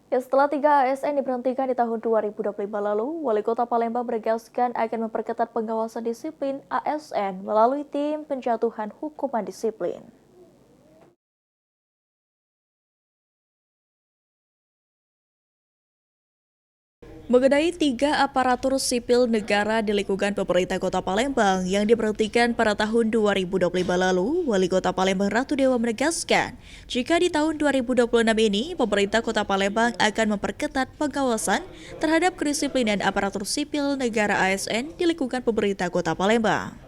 Ya, setelah 3 ASN diberhentikan di tahun 2025 lalu, Wali Kota Palembang menegaskan akan memperketat pengawasan disiplin ASN melalui tim penjatuhan hukuman disiplin. Mengenai 3 aparatur sipil negara di lingkungan pemerintah Kota Palembang yang diberhentikan pada tahun 2025 lalu, Wali Kota Palembang Ratu Dewa menegaskan, jika di tahun 2026 ini, pemerintah Kota Palembang akan memperketat pengawasan terhadap kedisiplinan aparatur sipil negara ASN di lingkungan pemerintah Kota Palembang.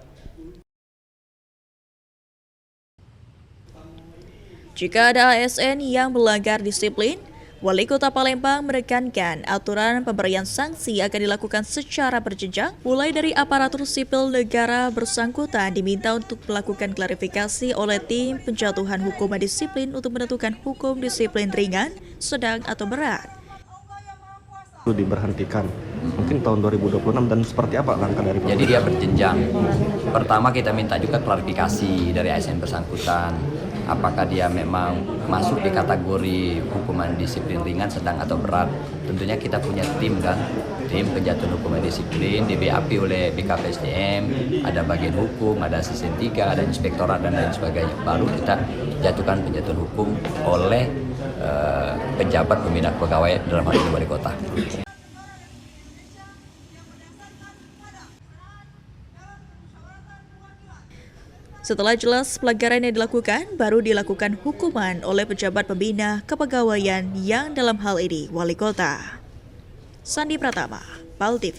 Jika ada ASN yang melanggar disiplin, Wali Kota Palembang menekankan aturan pemberian sanksi akan dilakukan secara berjenjang, mulai dari aparatur sipil negara bersangkutan diminta untuk melakukan klarifikasi oleh tim penjatuhan hukuman disiplin untuk menentukan hukum disiplin ringan, sedang, atau berat. Itu diberhentikan mungkin tahun 2026 dan seperti apa langkah dari pemerintah? Jadi dia berjenjang. Pertama kita minta juga klarifikasi dari ASN bersangkutan. Apakah dia memang masuk di kategori hukuman disiplin ringan, sedang, atau berat. Tentunya kita punya tim kan, tim penjatuhan hukuman disiplin, di BAP oleh BKPSDM, ada bagian hukum, ada asisten 3, ada inspektorat, dan lain sebagainya. Baru kita jatuhkan penjatuhan hukum oleh pejabat pembina pegawai dalam hal ini Wali Kota. Setelah jelas pelanggaran yang dilakukan, baru dilakukan hukuman oleh pejabat pembina kepegawaian yang dalam hal ini Wali Kota. Sandi Pratama, PAL TV.